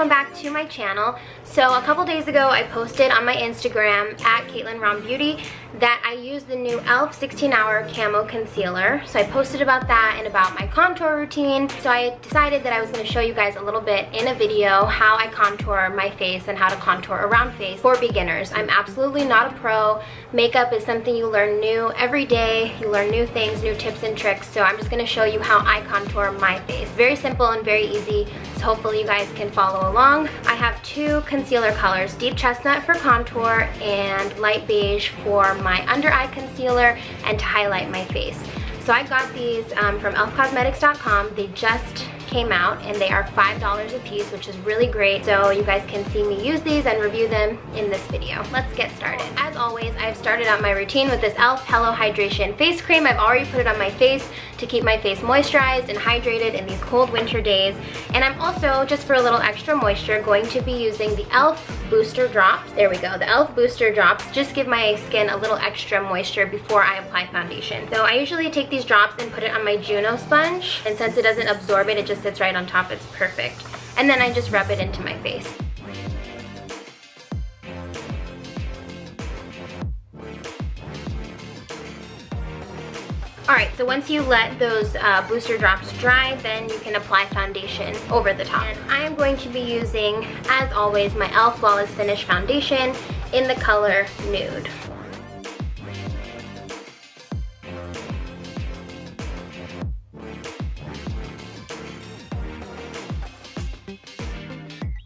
welcome back to my channel. So a couple days ago I posted on my Instagram at katelinrambeauty that I used the new e.l.f. 16Hr Camo Concealer. So I posted about that and about my contour routine. So I decided that I was going to show you guys a little bit in a video how I contour my face and how to contour around face for beginners. I'm absolutely not a pro. Makeup is something you learn new every day. You learn new things, new tips and tricks. So I'm just going to show you how I contour my face. Very simple and very easy. So hopefully you guys can follow along. I have two concealer colors, deep chestnut for contour and light beige for my under eye concealer and to highlight my face. So I got these from elfcosmetics.com. They just came out and they are $5 a piece, which is really great. So you guys can see me use these and review them in this video. Let's get started. As always, I've started out my routine with this e.l.f. Hello Hydration Face Cream. I've already put it on my face to keep my face moisturized and hydrated in these cold winter days. And I'm also, just for a little extra moisture, going to be using the e.l.f. Booster Drops. There we go, the e.l.f. Booster Drops. Just give my skin a little extra moisture before I apply foundation. So I usually take these drops and put it on my Juno sponge. And since it doesn't absorb it, it just sits right on top. It's perfect. And then I just rub it into my face. Alright, so once you let those booster drops dry, then you can apply foundation over the top. And I am going to be using, as always, my e.l.f. Flawless Finish Foundation in the color Nude.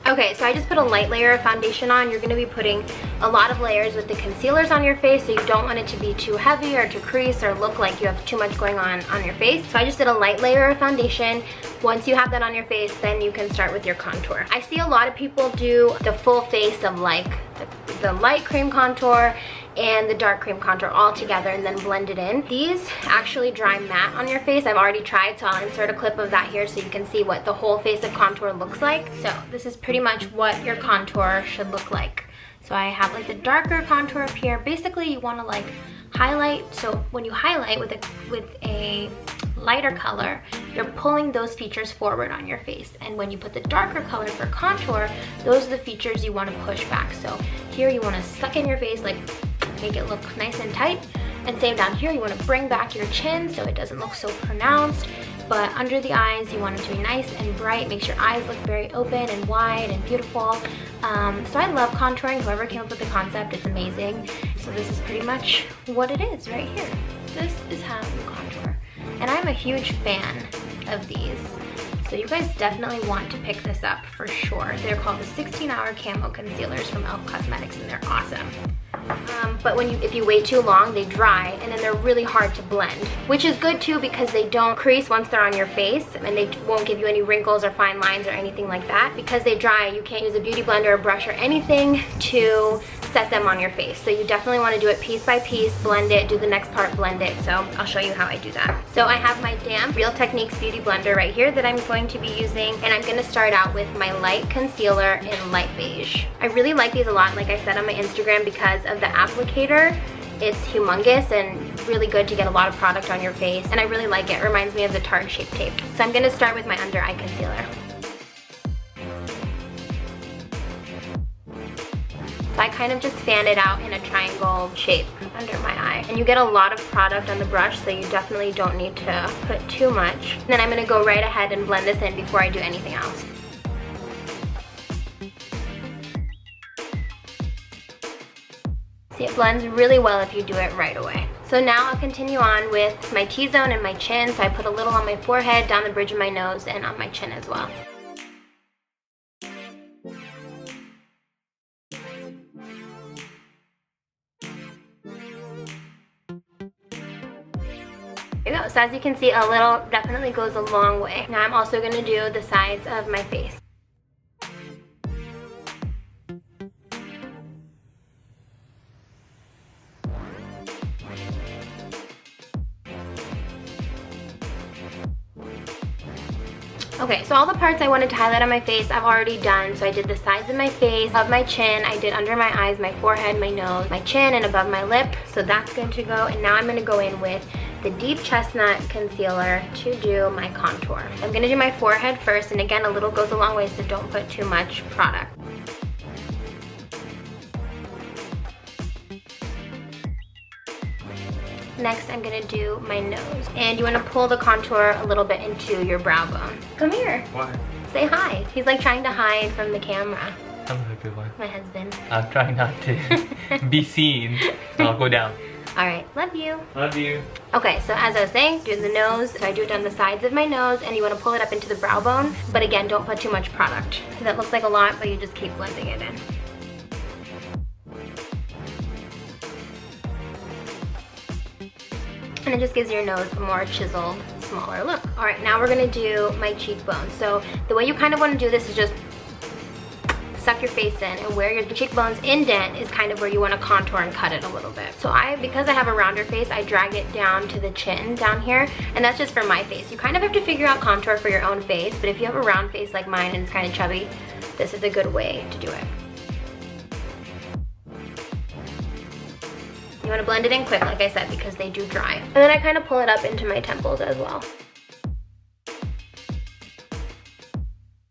Okay, so I just put a light layer of foundation on. You're going to be putting a lot of layers with the concealers on your face, so you don't want it to be too heavy or to crease or look like you have too much going on your face. So I just did a light layer of foundation. Once you have that on your face, then you can start with your contour. I see a lot of people do the full face of like the light cream contour and the dark cream contour all together and then blend it in. These actually dry matte on your face. I've already tried, so I'll insert a clip of that here so you can see what the whole face of contour looks like. So this is pretty much what your contour should look like. So I have like the darker contour up here. Basically you want to like highlight, so when you highlight with a lighter color, you're pulling those features forward on your face. And when you put the darker color for contour, those are the features you want to push back. So here you want to suck in your face, like make it look nice and tight. And same down here, you want to bring back your chin so it doesn't look so pronounced. But under the eyes, you want it to be nice and bright. Makes your eyes look very open and wide and beautiful. So I love contouring. Whoever came up with the concept, it's amazing. So this is pretty much what it is right here. This is how you contour. And I'm a huge fan of these. So you guys definitely want to pick this up for sure. They're called the 16Hr Camo Concealers from e.l.f. Cosmetics and they're awesome. But if you wait too long, they dry and then they're really hard to blend, which is good too because they don't crease once they're on your face and they won't give you any wrinkles or fine lines or anything like that. Because they dry, you can't use a beauty blender or brush or anything to set them on your face. So you definitely want to do it piece by piece, blend it, do the next part, blend it. So I'll show you how I do that. So I have my damp Real Techniques Beauty Blender right here that I'm going to be using, and I'm going to start out with my light concealer in light beige. I really like these a lot, like I said on my Instagram, because of the applicator. It's humongous and really good to get a lot of product on your face, and I really like it. It reminds me of the Tarte Shape Tape. So I'm going to start with my under eye concealer. So I kind of just fan it out in a triangle shape under my eye. And you get a lot of product on the brush, so you definitely don't need to put too much. And then I'm going to go right ahead and blend this in before I do anything else. See, it blends really well if you do it right away. So now I'll continue on with my T-zone and my chin. So I put a little on my forehead, down the bridge of my nose, and on my chin as well. So as you can see, a little definitely goes a long way. Now I'm also going to do the sides of my face. Okay, so all the parts I wanted to highlight on my face I've already done. So I did the sides of my face, of my chin, I did under my eyes, my forehead, my nose, my chin, and above my lip. So that's good to go. And now I'm going to go in with the Deep Chestnut Concealer to do my contour. I'm gonna do my forehead first, and again, a little goes a long way, so don't put too much product. Next, I'm gonna do my nose. And you wanna pull the contour a little bit into your brow bone. Come here. Why? Say hi. He's like trying to hide from the camera. Hello everyone. My husband. I'm trying not to be seen. So I'll go down. Alright, love you. Love you. Okay, so as I was saying, doing the nose, so I do it down the sides of my nose, and you wanna pull it up into the brow bone, but again, don't put too much product. That looks like a lot, but you just keep blending it in. And it just gives your nose a more chiseled, smaller look. All right, now we're gonna do my cheekbones. So the way you kind of wanna do this is just suck your face in, and where your cheekbones indent is kind of where you wanna contour and cut it a little bit. So because I have a rounder face, I drag it down to the chin down here, and that's just for my face. You kind of have to figure out contour for your own face, but if you have a round face like mine and it's kind of chubby, this is a good way to do it. You want to blend it in quick, like I said, because they do dry. And then I kind of pull it up into my temples as well.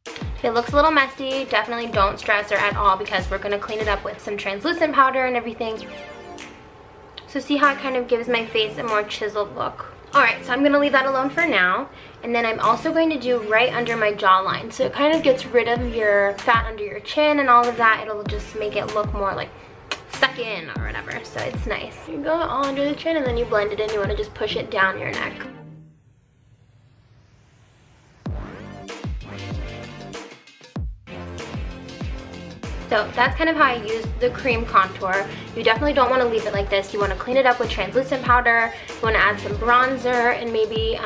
If it looks a little messy, definitely don't stress or at all, because we're going to clean it up with some translucent powder and everything. So see how it kind of gives my face a more chiseled look. Alright, so I'm going to leave that alone for now. And then I'm also going to do right under my jawline. So it kind of gets rid of your fat under your chin and all of that. It'll just make it look more like suck in or whatever, so it's nice. You go all under the chin and then you blend it in. You want to just push it down your neck. So that's kind of how I use the cream contour. You definitely don't want to leave it like this. You want to clean it up with translucent powder. You want to add some bronzer and maybe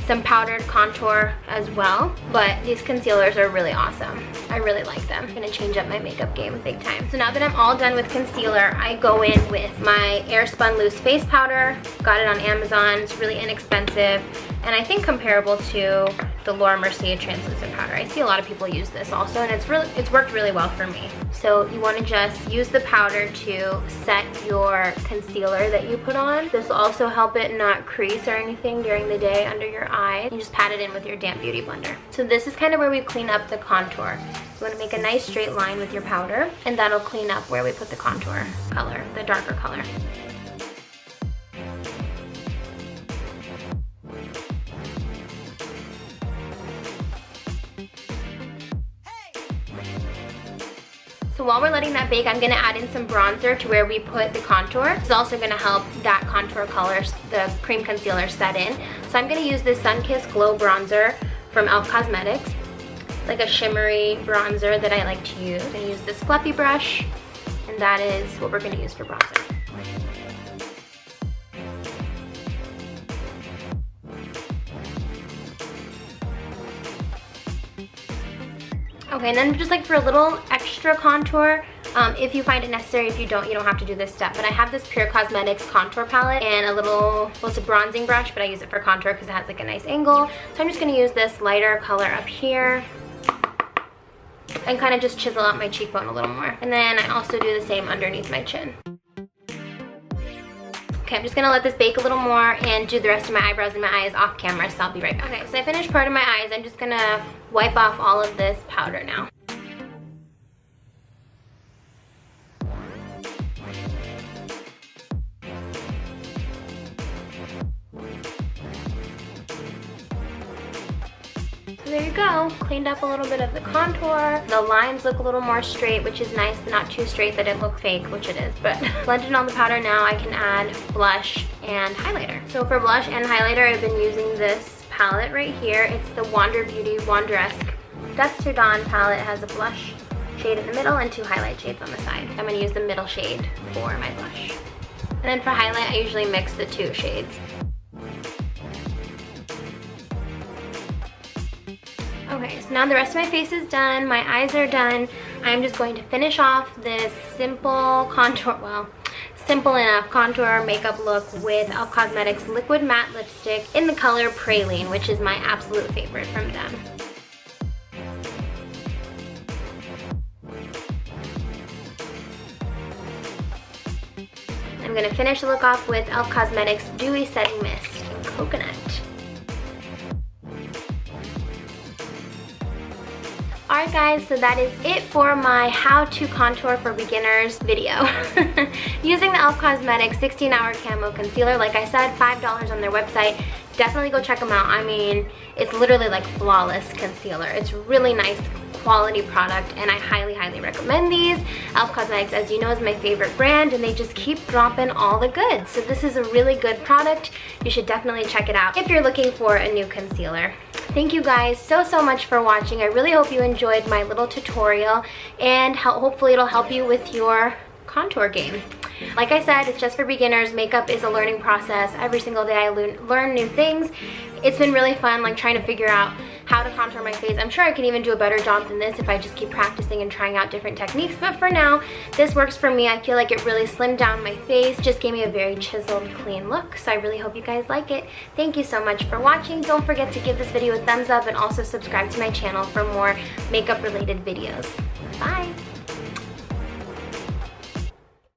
some powdered contour as well. But these concealers are really awesome. I really like them. I'm gonna change up my makeup game big time. So now that I'm all done with concealer, I go in with my Airspun Loose Face Powder. Got it on Amazon. It's really inexpensive, and I think comparable to the Laura Mercier translucent powder. I see a lot of people use this also, and it's worked really well for me. So you want to just use the powder to set your concealer that you put on. This will also help it not crease or anything during the day under your eyes. You just pat it in with your damp beauty blender. So this is kind of where we clean up the contour. You want to make a nice straight line with your powder, and that'll clean up where we put the contour color, the darker color. So while we're letting that bake, I'm gonna add in some bronzer to where we put the contour. It's also gonna help that contour color, the cream concealer, set in. So I'm gonna use this Sunkissed Glow Bronzer from e.l.f. Cosmetics. It's like a shimmery bronzer that I like to use. I'm gonna use this fluffy brush, and that is what we're gonna use for bronzer. Okay, and then just like for a little extra contour, if you find it necessary. If you don't, you don't have to do this step. But I have this Pure Cosmetics contour palette and a little, well, it's a bronzing brush, but I use it for contour because it has like a nice angle. So I'm just gonna use this lighter color up here and kind of just chisel out my cheekbone a little more. And then I also do the same underneath my chin. Okay, I'm just gonna let this bake a little more and do the rest of my eyebrows and my eyes off camera, so I'll be right back. Okay, so I finished part of my eyes. I'm just gonna wipe off all of this powder now. So there you go, cleaned up a little bit of the contour. The lines look a little more straight, which is nice, but not too straight that it look fake, which it is. But blended on the powder now, I can add blush and highlighter. So for blush and highlighter, I've been using this palette right here. It's the Wander Beauty Wanderesque Dusk to Dawn palette. It has a blush shade in the middle and 2 highlight shades on the side. I'm gonna use the middle shade for my blush. And then for highlight, I usually mix the 2 shades. Okay, so now the rest of my face is done, my eyes are done. I'm just going to finish off this simple contour, well, simple enough contour makeup look with e.l.f. Cosmetics Liquid Matte Lipstick in the color Praline, which is my absolute favorite from them. I'm I'm gonna finish the look off with e.l.f. Cosmetics Dewy Setting Mist Coconut. Alright guys, so that is it for my how to contour for beginners video. Using the e.l.f. Cosmetics 16-Hour Camo Concealer. Like I said, $5 on their website. Definitely go check them out. I mean, it's literally like flawless concealer. It's really nice quality product and I highly recommend these. e.l.f. Cosmetics, as you know, is my favorite brand and they just keep dropping all the goods. So this is a really good product. You should definitely check it out if you're looking for a new concealer. Thank you guys so much for watching. I really hope you enjoyed my little tutorial and hopefully it'll help you with your contour game. Like I said, it's just for beginners. Makeup is a learning process. Every single day I learn new things. It's been really fun, like trying to figure out how to contour my face. I'm sure I can even do a better job than this if I just keep practicing and trying out different techniques, but for now, this works for me. I feel like it really slimmed down my face, just gave me a very chiseled, clean look, so I really hope you guys like it. Thank you so much for watching. Don't forget to give this video a thumbs up and also subscribe to my channel for more makeup related videos. Bye!